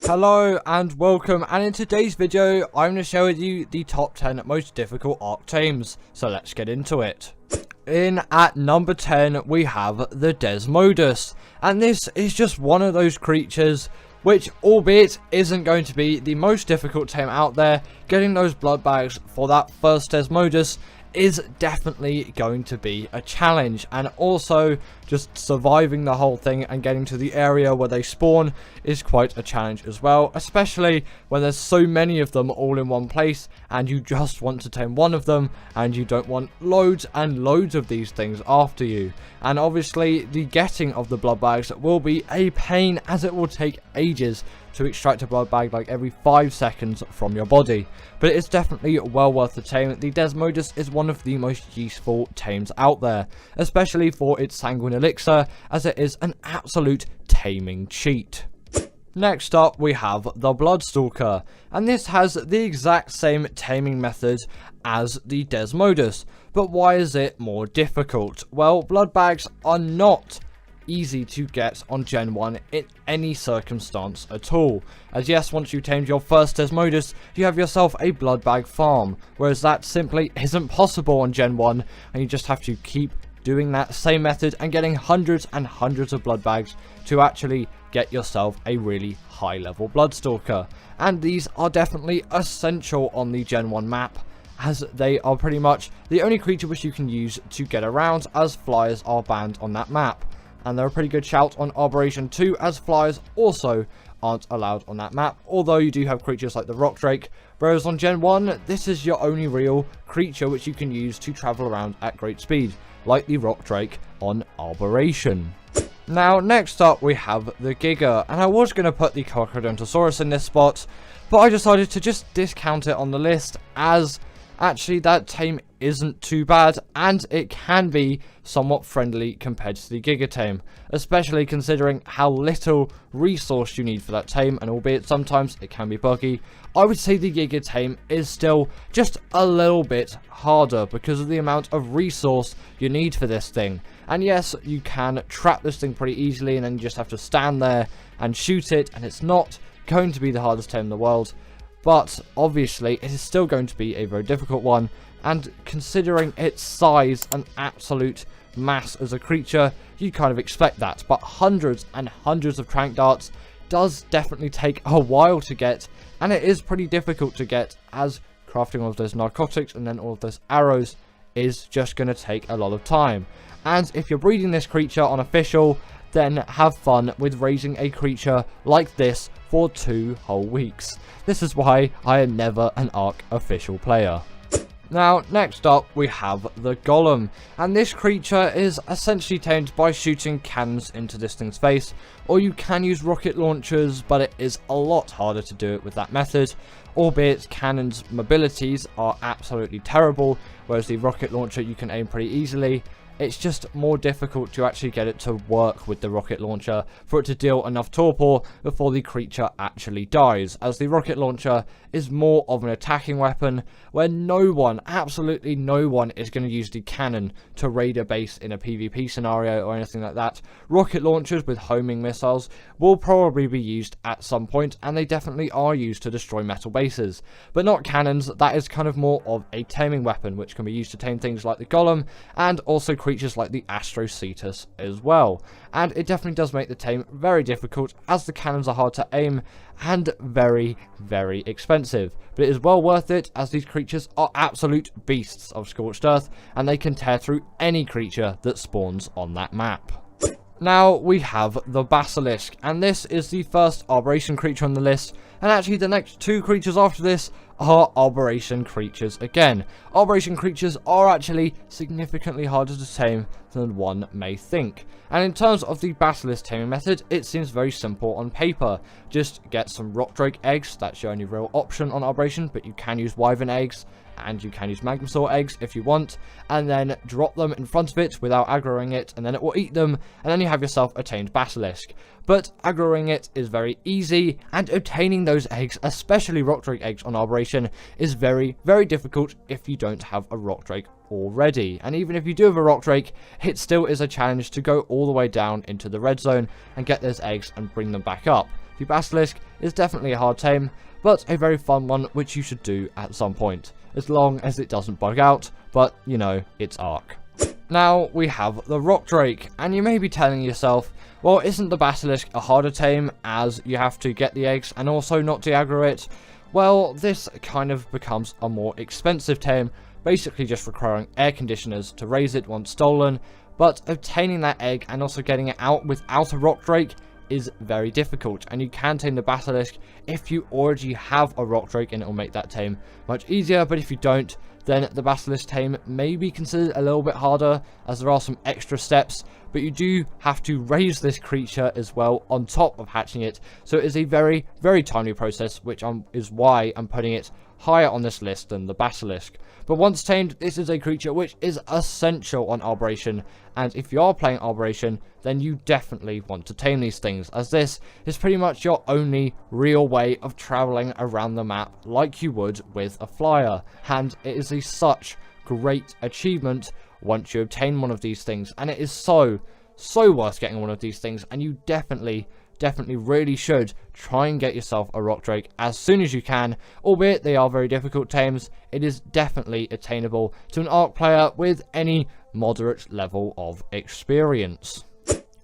Hello and welcome, and in today's video I'm going to share with you the top 10 most difficult Arc Tames, so let's get into it. In at number 10 we have the Desmodus, and this is just one of those creatures which, albeit isn't going to be the most difficult tame out there, getting those blood bags for that first Desmodus is definitely going to be a challenge, and also just surviving the whole thing and getting to the area where they spawn is quite a challenge as well, especially when there's so many of them all in one place and you just want to tame one of them and you don't want loads and loads of these things after you. And obviously the getting of the blood bags will be a pain, as it will take ages to extract a blood bag like every 5 seconds from your body, but it's definitely well worth the tame. The Desmodus is one of the most useful tames out there, especially for its sanguine elixir, as it is an absolute taming cheat. Next up we have the Blood Stalker, and this has the exact same taming method as the Desmodus, but why is it more difficult? Well, blood bags are not easy to get on Gen 1 in any circumstance at all, as yes, once you tamed your first Desmodus you have yourself a blood bag farm, whereas that simply isn't possible on Gen 1, and you just have to keep doing that same method and getting hundreds and hundreds of blood bags to actually get yourself a really high level Bloodstalker. And these are definitely essential on the Gen 1 map, as they are pretty much the only creature which you can use to get around, as flyers are banned on that map. And they're a pretty good shout on Arboration 2, as flyers also aren't allowed on that map, although you do have creatures like the Rock Drake, whereas on Gen 1 this is your only real creature which you can use to travel around at great speed, like the Rock Drake on Arboration. Now next up we have the Giga, and I was going to put the Crocodontosaurus in this spot, but I decided to just discount it on the list, as actually that tame isn't too bad and it can be somewhat friendly compared to the Giga tame, especially considering how little resource you need for that tame, and albeit sometimes it can be buggy, I would say the Giga tame is still just a little bit harder because of the amount of resource you need for this thing. And yes, you can trap this thing pretty easily and then you just have to stand there and shoot it, and it's not going to be the hardest tame in the world. But obviously it is still going to be a very difficult one, and considering its size and absolute mass as a creature, you kind of expect that. But hundreds and hundreds of trank darts does definitely take a while to get, and it is pretty difficult to get, as crafting all of those narcotics and then all of those arrows is just going to take a lot of time. And if you're breeding this creature on official, then have fun with raising a creature like this for 2 whole weeks. This is why I am never an Arc official player. Now, next up we have the Golem, and this creature is essentially tamed by shooting cannons into this thing's face, or you can use rocket launchers, but it is a lot harder to do it with that method, albeit cannons' mobilities are absolutely terrible, whereas the rocket launcher you can aim pretty easily. It's just more difficult to actually get it to work with the rocket launcher for it to deal enough torpor before the creature actually dies, as the rocket launcher is more of an attacking weapon where no one, absolutely no one, is going to use the cannon to raid a base in a PvP scenario or anything like that. Rocket launchers with homing missiles will probably be used at some point, and they definitely are used to destroy metal bases, but not cannons. That is kind of more of a taming weapon which can be used to tame things like the Golem and also creatures like the Astrocetus as well. And it definitely does make the tame very difficult, as the cannons are hard to aim and very, very expensive. But it is well worth it, as these creatures are absolute beasts of Scorched Earth, and they can tear through any creature that spawns on that map. Now we have the Basilisk, and this is the first Arboration creature on the list, and actually the next 2 creatures after this are Arboration creatures again. Arboration creatures are actually significantly harder to tame than one may think. And in terms of the Basilisk taming method, it seems very simple on paper. Just get some Rock Drake eggs, that's your only real option on Arboration, but you can use Wyvern eggs, and you can use Magmasaur eggs if you want, and then drop them in front of it without aggroing it, and then it will eat them, and then you have yourself a tamed Basilisk. But aggroing it is very easy, and obtaining those eggs, especially Rock Drake eggs on Arboration, is very, very difficult if you don't have a Rock Drake already. And even if you do have a Rock Drake, it still is a challenge to go all the way down into the red zone and get those eggs and bring them back up. the Basilisk is definitely a hard tame, but a very fun one which you should do at some point, as long as it doesn't bug out, but you know, it's Ark. Now we have the Rock Drake, and you may be telling yourself, well, isn't the Basilisk a harder tame as you have to get the eggs and also not de-aggro it? Well, this kind of becomes a more expensive tame, basically just requiring air conditioners to raise it once stolen, but obtaining that egg and also getting it out without a Rock Drake is very difficult, and you can tame the Basilisk if you already have a Rock Drake, and it will make that tame much easier. But if you don't, then the Basilisk tame may be considered a little bit harder, as there are some extra steps, but you do have to raise this creature as well on top of hatching it, so it is a very, very timely process, which is why I'm putting it higher on this list than the Basilisk. But once tamed, this is a creature which is essential on Arboration, and if you are playing Arboration, then you definitely want to tame these things, as this is pretty much your only real way of travelling around the map like you would with a flyer, and it is a such great achievement once you obtain one of these things, and it is so worth getting one of these things, and you definitely really should try and get yourself a Rock Drake as soon as you can. Albeit they are very difficult tames, it is definitely attainable to an Ark player with any moderate level of experience.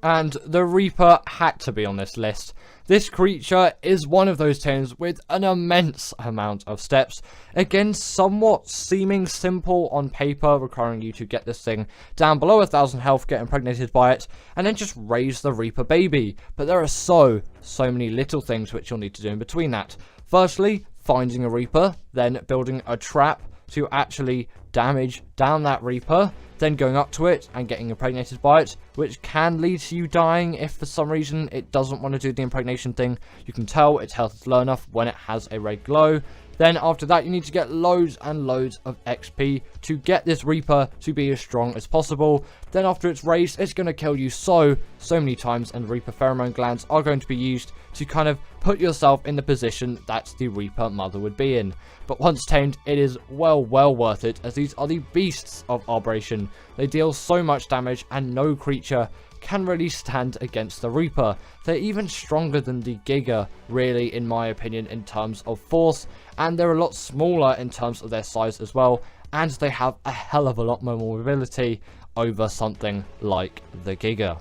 And the Reaper had to be on this list. This creature is one of those tames with an immense amount of steps. Again, somewhat seeming simple on paper, requiring you to get this thing down below 1,000 health, get impregnated by it, and then just raise the Reaper baby. But there are so many little things which you'll need to do in between that. Firstly, finding a Reaper, then building a trap to actually damage down that Reaper, then going up to it and getting impregnated by it, which can lead to you dying if for some reason it doesn't want to do the impregnation thing. You can tell its health is low enough when it has a red glow. Then after that, you need to get loads and loads of XP to get this Reaper to be as strong as possible. Then after it's raised, it's going to kill you so many times, and Reaper pheromone glands are going to be used to kind of put yourself in the position that the Reaper mother would be in. But once tamed, it is well worth it, as these are the beasts of Arboration. They deal so much damage, and no creature can really stand against the Reaper. They're even stronger than the Giga, really, in my opinion, in terms of force, and they're a lot smaller in terms of their size as well, and they have a hell of a lot more mobility over something like the Giga.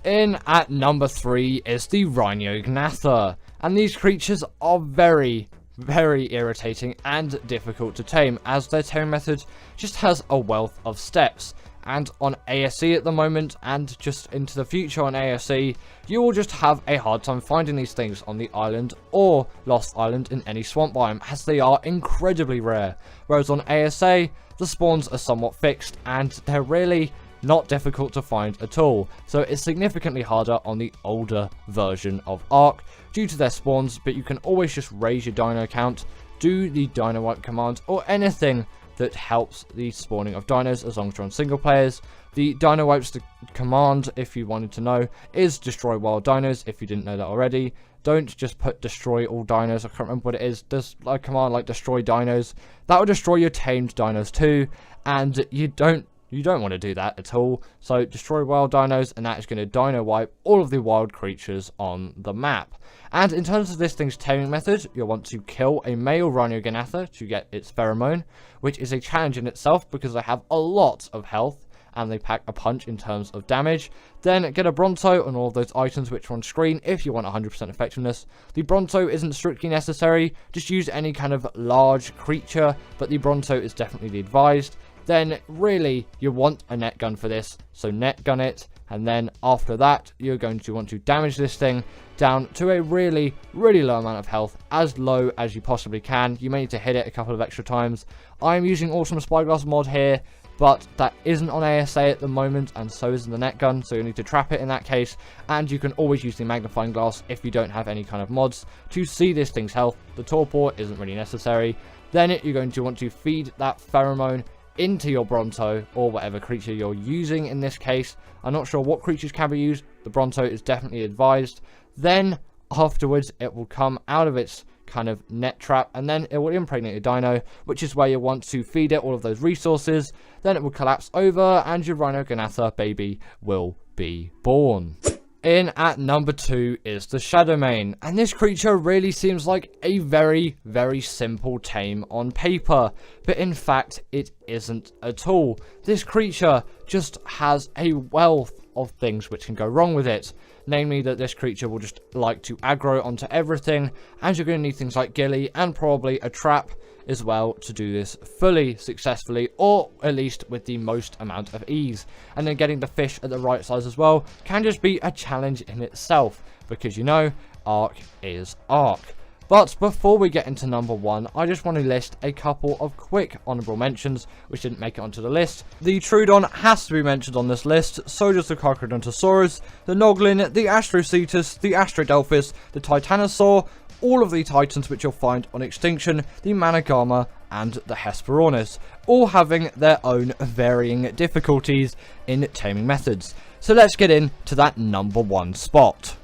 In at number 3 is the Rhyniognatha, and these creatures are very irritating and difficult to tame, as their tame method just has a wealth of steps. And on ASE at the moment, and just into the future on ASE, you will just have a hard time finding these things on the island or Lost Island in any swamp biome, as they are incredibly rare. Whereas on ASA, the spawns are somewhat fixed, and they're really not difficult to find at all. So it's significantly harder on the older version of Ark due to their spawns, but you can always just raise your dino count, do the dino wipe command, or anything that helps the spawning of dinos, as long as you're on single players. The dino wipes command, if you wanted to know, is destroy wild dinos, if you didn't know that already. Don't just put destroy all dinos. I can't remember what it is. There's a command like destroy dinos. That will destroy your tamed dinos too, and you don't want to do that at all. So destroy wild dinos, and that is going to dino wipe all of the wild creatures on the map. And in terms of this thing's taming method, you'll want to kill a male Rhyniognatha to get its pheromone, which is a challenge in itself because they have a lot of health and they pack a punch in terms of damage. Then get a Bronto on all of those items which are on screen if you want 100% effectiveness. The Bronto isn't strictly necessary, just use any kind of large creature, but the Bronto is definitely the advised. Then really you want a net gun for this, so net gun it, and then after that you're going to want to damage this thing down to a really low amount of health, as low as you possibly can. You may need to hit it a couple of extra times. I'm using Awesome Spyglass mod here, but that isn't on ASA at the moment, and so isn't the net gun, so you'll need to trap it in that case. And you can always use the magnifying glass if you don't have any kind of mods to see this thing's health. The torpor isn't really necessary. Then you're going to want to feed that pheromone into your Bronto, or whatever creature you're using in this case. I'm not sure what creatures can be used. The Bronto is definitely advised. Then afterwards it will come out of its kind of net trap, and then it will impregnate a dino, which is where you want to feed it all of those resources. Then it will collapse over, and your Rhyniognatha baby will be born. In at number 2 is the Shadowmane, and this creature really seems like a very, very simple tame on paper, but in fact it isn't at all. This creature just has a wealth of things which can go wrong with it, namely that this creature will just like to aggro onto everything, and you're going to need things like Gilly and probably a trap as well to do this fully successfully, or at least with the most amount of ease. And then getting the fish at the right size as well can just be a challenge in itself, because you know, Arc is Arc. But before we get into number 1, I just want to list a couple of quick honourable mentions which didn't make it onto the list. The Troodon has to be mentioned on this list, so does the Carcharodontosaurus, the Noglin, the Astrocetus, the Astrodelphis, the Titanosaur, all of the titans which you'll find on Extinction, the Managama, and the Hesperornis, all having their own varying difficulties in taming methods. So let's get into that number 1 spot.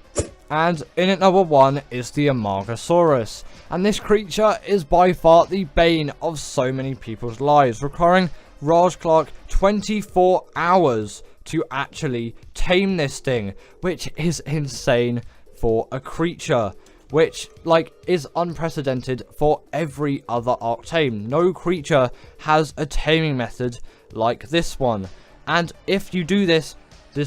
And in at number 1 is the Amargasaurus, and this creature is by far the bane of so many people's lives, requiring Raj Clark 24 hours to actually tame this thing, which is insane for a creature, which, like, is unprecedented for every other Arc tame. No creature has a taming method like this one, and if you do this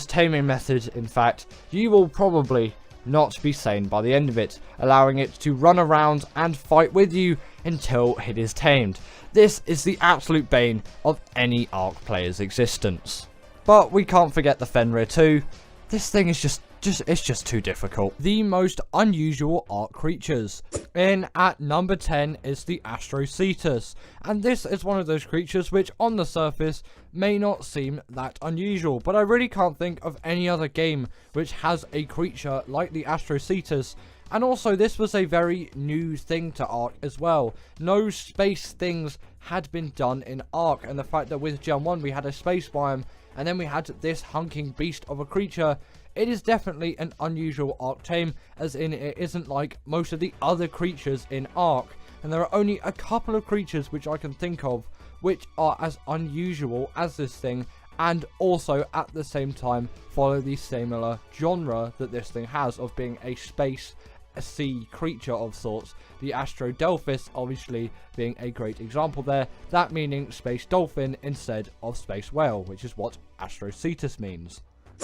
taming method, in fact, you will probably not be sane by the end of it, allowing it to run around and fight with you until it is tamed. This is the absolute bane of any Arc player's existence. But we can't forget the Fenrir too. This thing is it's just too difficult. The most unusual Arc creatures. In at number 10 is the Astrocetus, and this is one of those creatures which on the surface may not seem that unusual, but I really can't think of any other game which has a creature like the Astrocetus. And also, this was a very new thing to Arc as well. No space things had been done in Arc, and the fact that with Gen 1 we had a space biome, and then we had this hunking beast of a creature. It is definitely an unusual Arc tame, as in it isn't like most of the other creatures in Arc. And there are only a couple of creatures which I can think of which are as unusual as this thing, and also at the same time follow the similar genre that this thing has of being a space sea creature of sorts. The Astrodelphis obviously being a great example there, that meaning space dolphin instead of space whale, which is what Astrocetus means.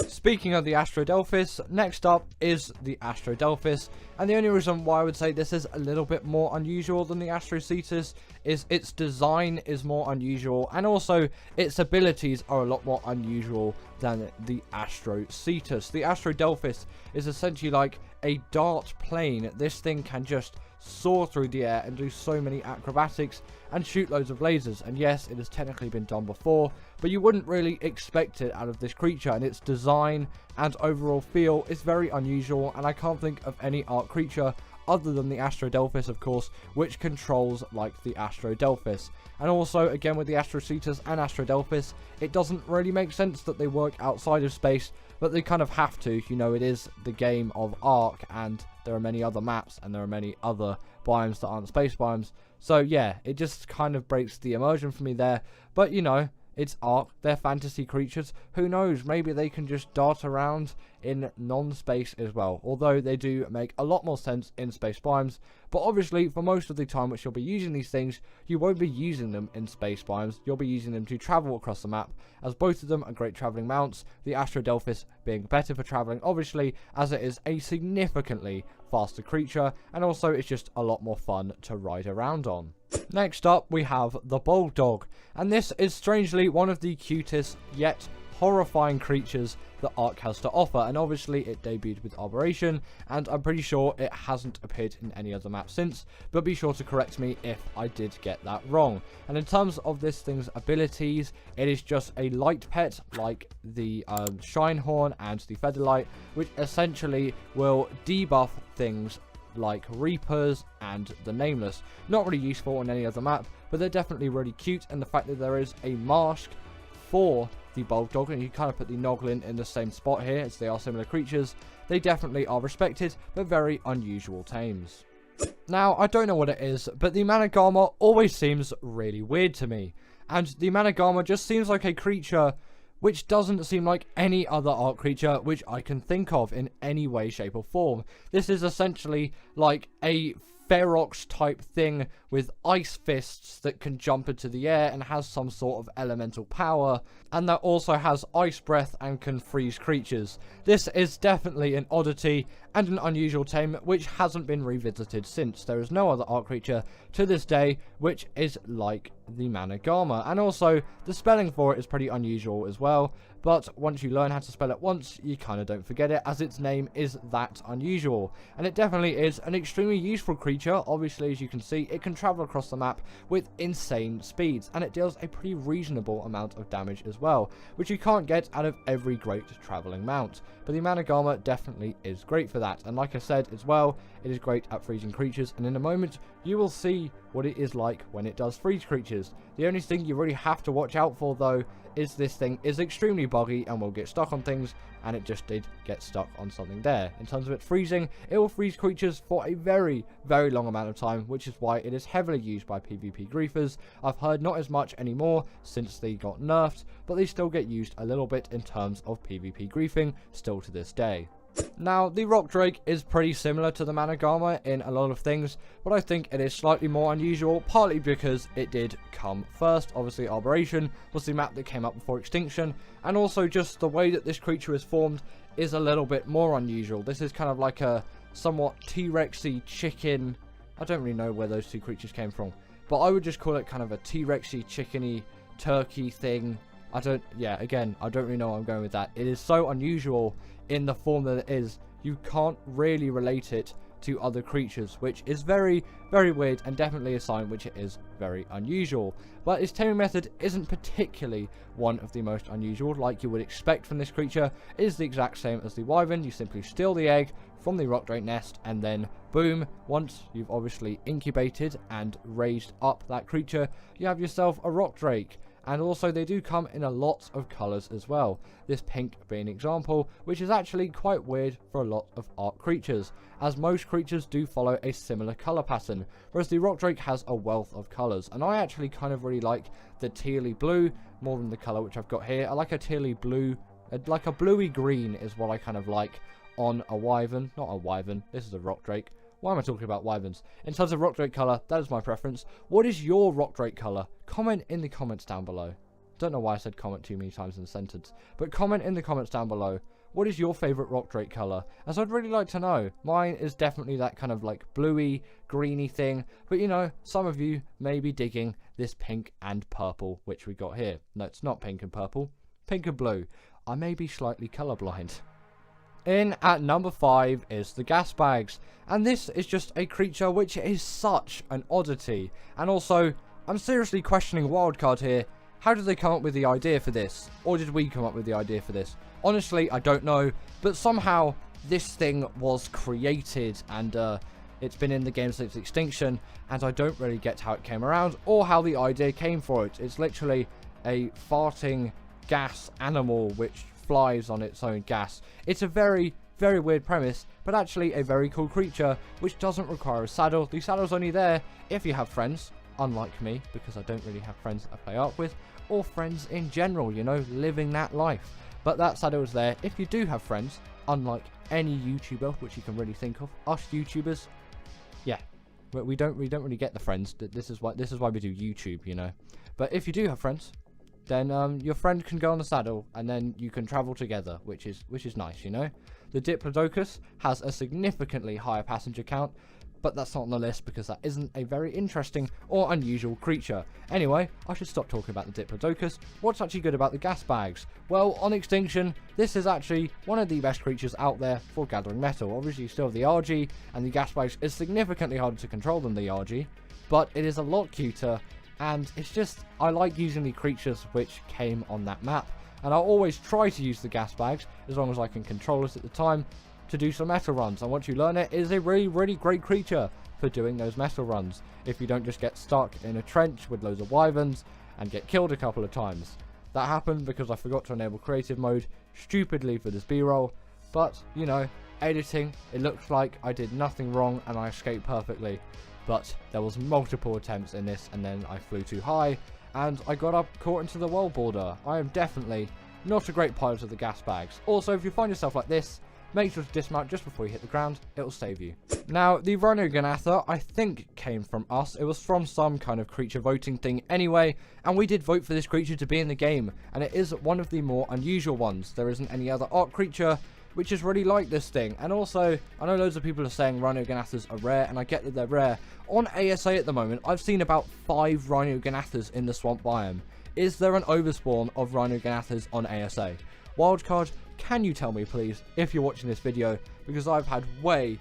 Speaking of the Astrodelphis, next up is the Astrodelphis, and the only reason why I would say this is a little bit more unusual than the Astrocetus is its design is more unusual, and also its abilities are a lot more unusual than the Astrocetus. The Astrodelphis is essentially like a dart plane. This thing can just soar through the air and do so many acrobatics and shoot loads of lasers, and yes, it has technically been done before, but you wouldn't really expect it out of this creature, and its design and overall feel is very unusual, and I can't think of any Arc creature other than the Astrodelphis, of course, which controls like the Astrodelphis. And also, again, with the Astrocetus and Astrodelphis, it doesn't really make sense that they work outside of space, but they kind of have to. You know, it is the game of Arc, and there are many other maps, and there are many other biomes that aren't space biomes. So yeah, it just kind of breaks the immersion for me there. But you know, it's Arc, they're fantasy creatures, who knows, maybe they can just dart around in non-space as well, although they do make a lot more sense in space biomes. But obviously, for most of the time which you'll be using these things, you won't be using them in space biomes, you'll be using them to travel across the map, as both of them are great travelling mounts, the Astrodelphis being better for travelling, obviously, as it is a significantly faster creature, and also it's just a lot more fun to ride around on. Next up, we have the Bulldog, and this is strangely one of the cutest yet horrifying creatures that Arc has to offer, and obviously it debuted with Operation, and I'm pretty sure it hasn't appeared in any other map since, but be sure to correct me if I did get that wrong. And in terms of this thing's abilities, it is just a light pet like the Shinehorn and the Featherlight, which essentially will debuff things like Reapers and the Nameless. Not really useful on any other map, but they're definitely really cute, and the fact that there is a mask for the Bulldog, and you kind of put the Noglin in the same spot here as they are similar creatures, they definitely are respected, but very unusual tames. Now, I don't know what it is, but the Managama always seems really weird to me, and the Managama just seems like a creature which doesn't seem like any other Ark creature which I can think of in any way, shape or form. This is essentially like a Ferox type thing with ice fists that can jump into the air and has some sort of elemental power, and that also has ice breath and can freeze creatures. This is definitely an oddity and an unusual tame which hasn't been revisited since. There is no other Ark creature to this day which is like the Managama, and also the spelling for it is pretty unusual as well, but once you learn how to spell it once, you kind of don't forget it, as its name is that unusual. And it definitely is an extremely useful creature. Obviously, as you can see, it can travel across the map with insane speeds, and it deals a pretty reasonable amount of damage as well, which you can't get out of every great traveling mount. But the Managama definitely is great for that, and like I said as well, it is great at freezing creatures, and in a moment you will see what it is like when it does freeze creatures. The only thing you really have to watch out for though is this thing is extremely buggy and will get stuck on things, and it just did get stuck on something there. In terms of it freezing, it will freeze creatures for a very, very long amount of time, which is why it is heavily used by PvP griefers. I've heard not as much anymore since they got nerfed, but they still get used a little bit in terms of PvP griefing still to this day. Now, the Rock Drake is pretty similar to the Managama in a lot of things, but I think it is slightly more unusual, partly because it did come first. Obviously, Arboration was the map that came up before Extinction, and also just the way that this creature is formed is a little bit more unusual. This is kind of like a somewhat T-Rexy chicken. I don't really know where those two creatures came from, but I would just call it kind of a T-Rexy chickeny turkey thing. I don't really know where I'm going with that. It is so unusual in the form that it is, you can't really relate it to other creatures, which is very, very weird, and definitely a sign which it is very unusual. But its taming method isn't particularly one of the most unusual, like you would expect from this creature. It is the exact same as the Wyvern. You simply steal the egg from the Rock Drake nest, and then boom, once you've obviously incubated and raised up that creature, you have yourself a Rock Drake. And also they do come in a lot of colours as well, this pink being an example, which is actually quite weird for a lot of Ark creatures, as most creatures do follow a similar colour pattern, whereas the Rock Drake has a wealth of colours. And I actually kind of really like the tealy blue more than the colour which I've got here. I like a tealy blue, like a bluey green is what I kind of like on a Wyvern. Not a Wyvern, this is a Rock Drake. Why am I talking about Wyverns? In terms of Rock Drake colour, that is my preference. What is your Rock Drake colour? Comment in the comments down below. Don't know why I said comment too many times in a sentence, but comment in the comments down below. What is your favourite Rock Drake colour? As I'd really like to know. Mine is definitely that kind of like bluey, greeny thing, but you know, some of you may be digging this pink and purple, which we got here. No, it's not pink and purple. Pink and blue. I may be slightly colourblind. In at number 5 is the Gasbags, and this is just a creature which is such an oddity. And also, I'm seriously questioning Wildcard here. How did they come up with the idea for this? Or did we come up with the idea for this? Honestly, I don't know, but somehow this thing was created, and it's been in the game since Extinction, and I don't really get how it came around or how the idea came for it. It's literally a farting gas animal which flies on its own gas. It's a very, very weird premise, but actually a very cool creature which doesn't require a saddle. The saddle's only there if you have friends, unlike me, because I don't really have friends that I play Ark with, or friends in general, you know, living that life. But that saddle is there if you do have friends, unlike any YouTuber which you can really think of. Us YouTubers, yeah, we don't really get the friends. This is why we do YouTube, you know. But if you do have friends, then your friend can go on the saddle, and then you can travel together, which is nice, you know. The Diplodocus has a significantly higher passenger count, but that's not on the list because that isn't a very interesting or unusual creature. Anyway, I should stop talking about the Diplodocus. What's actually good about the Gasbags? Well, on Extinction, this is actually one of the best creatures out there for gathering metal. Obviously, you still have the RG, and the Gasbags is significantly harder to control than the RG, but it is a lot cuter. And it's just, I like using the creatures which came on that map. And I'll always try to use the Gasbags, as long as I can control it at the time, to do some metal runs. And once you learn it, it is a really, really great creature for doing those metal runs. If you don't just get stuck in a trench with loads of Wyverns and get killed a couple of times. That happened because I forgot to enable creative mode, stupidly for this B-roll. But, you know, editing, it looks like I did nothing wrong and I escaped perfectly. But there was multiple attempts in this, and then I flew too high, and I got up caught into the world border. I am definitely not a great pilot of the gas bags. Also, if you find yourself like this, make sure to dismount just before you hit the ground, it will save you. Now, the Rhyniognatha, I think, came from us. It was from some kind of creature voting thing anyway, and we did vote for this creature to be in the game, and it is one of the more unusual ones. There isn't any other arc creature which is really like this thing. And also, I know loads of people are saying Rhyniognatha's are rare, and I get that they're rare. On ASA at the moment, I've seen about 5 Rhyniognatha's in the swamp biome. Is there an overspawn of Rhyniognatha's on ASA? Wildcard, can you tell me please, if you're watching this video, because I've had way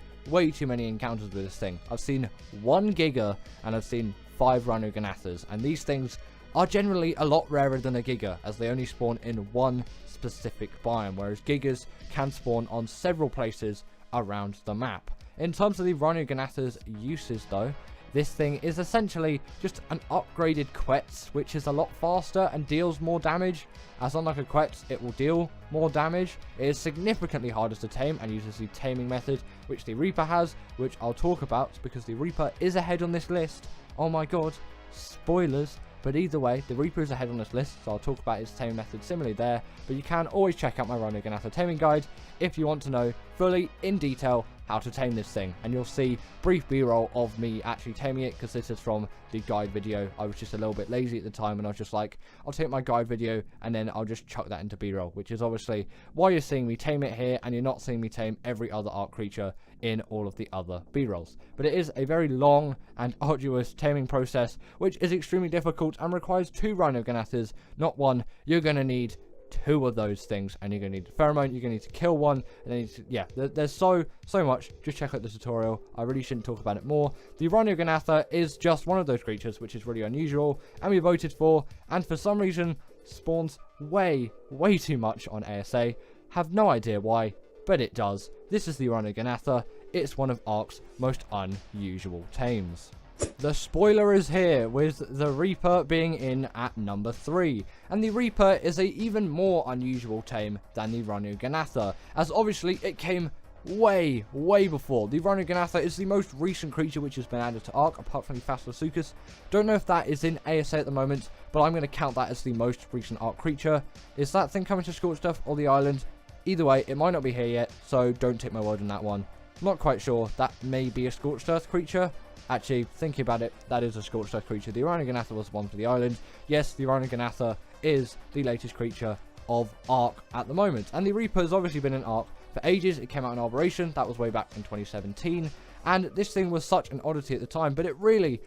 too many encounters with this thing. I've seen 1 Giga, and I've seen 5 Rhyniognatha's, and these things are generally a lot rarer than a Giga, as they only spawn in one specific biome, whereas Gigas can spawn on several places around the map. In terms of the Rhyniognatha's uses though, this thing is essentially just an upgraded Quetz, which is a lot faster and deals more damage. As unlike a Quetz, it will deal more damage. It is significantly harder to tame and uses the taming method, which the Reaper has, which I'll talk about because the Reaper is ahead on this list. Oh my god, spoilers. But either way, the Reaper is ahead on this list, so I'll talk about his taming method similarly there. But you can always check out my Rhyniognatha taming guide if you want to know fully, in detail, how to tame this thing. And you'll see brief b-roll of me actually taming it, because this is from the guide video. I was just a little bit lazy at the time, and I was just like, I'll take my guide video, and then I'll just chuck that into b-roll, which is obviously why you're seeing me tame it here, and you're not seeing me tame every other arc creature in all of the other b-rolls. But it is a very long and arduous taming process, which is extremely difficult and requires 2 Rhyniognatha's, not 1. You're going to need 2 of those things, and you're going to need a pheromone, you're going to need to kill 1, and then yeah, there's so much. Just check out the tutorial. I really shouldn't talk about it more. The Rhyniognatha is just one of those creatures which is really unusual, and we voted for, and for some reason spawns way too much on ASA. Have no idea why, but it does. This is the Rhyniognatha. It's one of Ark's most unusual tames. The spoiler is here, with the Reaper being in at number 3, and the Reaper is a even more unusual tame than the Rhyniognatha, as obviously it came way before. The Rhyniognatha is the most recent creature which has been added to Ark, apart from the Basilisk. Don't know if that is in ASA at the moment, but I'm going to count that as the most recent Ark creature. Is that thing coming to Scorched Earth or the island? Either way, it might not be here yet, so don't take my word on that one. Not quite sure. That may be a Scorched Earth creature. Actually, thinking about it, that is a Scorched Earth creature. The Rhyniognatha was one for the island. Yes, the Rhyniognatha is the latest creature of Ark at the moment. And the Reaper has obviously been in Ark for ages. It came out in Operation. That was way back in 2017. And this thing was such an oddity at the time, but it really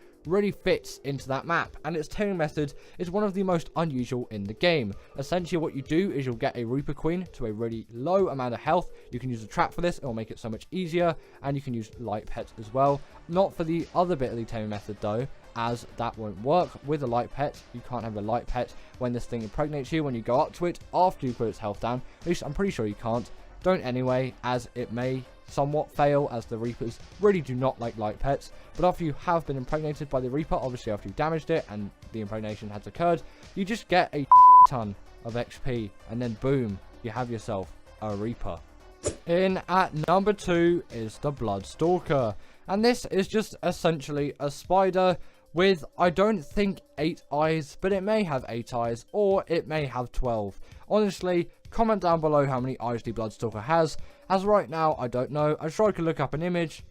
fits into that map, and its taming method is one of the most unusual in the game. Essentially what you do is you'll get a Reaper Queen to a really low amount of health. You can use a trap for this, it will make it so much easier, and you can use light pet as well. Not for the other bit of the taming method though, as that won't work with a light pet. You can't have a light pet when this thing impregnates you when you go up to it after you put its health down. At least I'm pretty sure you can't. Don't anyway, as it may somewhat fail, as the Reapers really do not like light pets. But after you have been impregnated by the Reaper, obviously after you've damaged it and the impregnation has occurred, you just get a ton of XP, and then boom, you have yourself a Reaper. In at number 2 is the Blood Stalker, and this is just essentially a spider with, I don't think 8 eyes, but it may have 8 eyes, or it may have 12. Honestly, comment down below how many eyes the Bloodstalker has, as right now I don't know. I'm sure I could look up an image,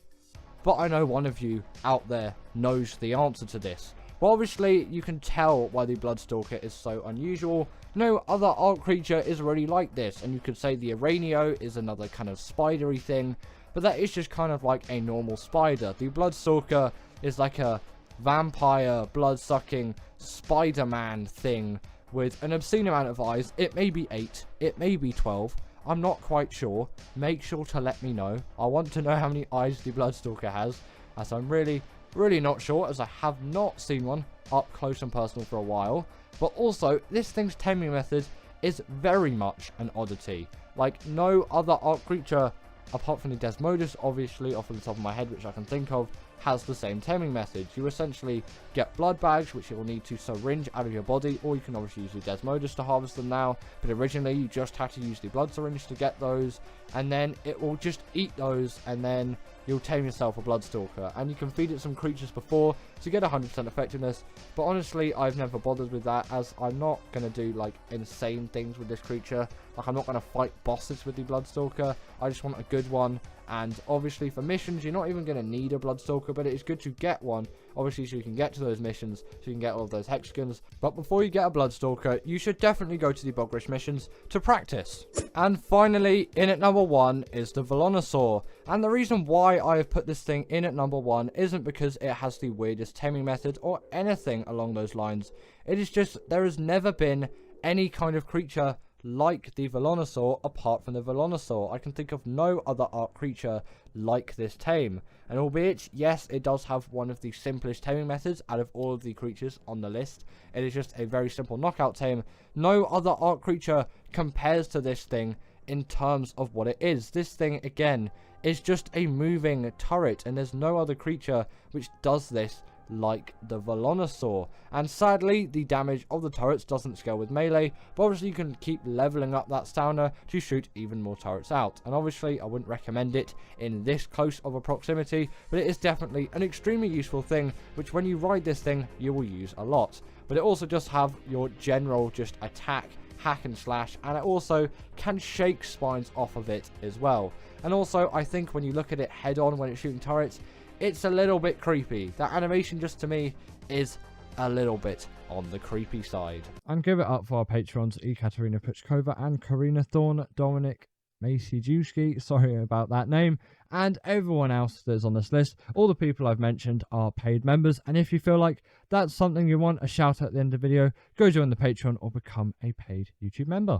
but I know one of you out there knows the answer to this. Well, obviously you can tell why the Bloodstalker is so unusual. No other Ark creature is really like this, and you could say the Rhynio is another kind of spidery thing, but that is just kind of like a normal spider. The Bloodstalker is like a vampire, blood-sucking Spider-Man thing with an obscene amount of eyes. It may be 8, it may be 12, I'm not quite sure. Make sure to let me know. I want to know how many eyes the Bloodstalker has, as I'm really not sure, as I have not seen one up close and personal for a while. But also, this thing's taming method is very much an oddity. Like no other Ark creature, apart from the Desmodus, obviously, off of the top of my head, which I can think of, has the same taming method. You essentially get blood bags, which you will need to syringe out of your body, or you can obviously use the Desmodus to harvest them now, but originally you just had to use the blood syringe to get those, and then it will just eat those, and then you'll tame yourself a Bloodstalker, and you can feed it some creatures before to get 100% effectiveness, but honestly, I've never bothered with that, as I'm not going to do, like, insane things with this creature. Like, I'm not going to fight bosses with the Bloodstalker. I just want a good one, and obviously for missions, you're not even going to need a Bloodstalker, but it is good to get one, obviously, so you can get to those missions, so you can get all of those hexagons. But before you get a Bloodstalker, you should definitely go to the Bogrish missions to practice. And finally, in at number 1 is the Velonosaur. And the reason why I have put this thing in at number 1 isn't because it has the weirdest taming method or anything along those lines. It is just, there has never been any kind of creature like the Velonosaur apart from the Velonosaur. I can think of no other Ark creature like this tame. And albeit, yes, it does have one of the simplest taming methods out of all of the creatures on the list. It is just a very simple knockout tame. No other Ark creature compares to this thing in terms of what it is. This thing, again, is just a moving turret, and there's no other creature which does this like the Velonosaur. And sadly, the damage of the turrets doesn't scale with melee, but obviously you can keep leveling up that stamina to shoot even more turrets out. And obviously I wouldn't recommend it in this close of a proximity, but it is definitely an extremely useful thing, which when you ride this thing you will use a lot. But it also just have your general just attack, hack and slash, and it also can shake spines off of it as well. And also, I think when you look at it head on when it's shooting turrets, it's a little bit creepy. That animation, just to me, is a little bit on the creepy side. And give it up for our patrons, Ekaterina Puchkova and Karina Thorne, Dominic Maciejewski, sorry about that name, and everyone else that's on this list. All the people I've mentioned are paid members, and if you feel like that's something you want a shout out at the end of the video, go join the Patreon or become a paid YouTube member.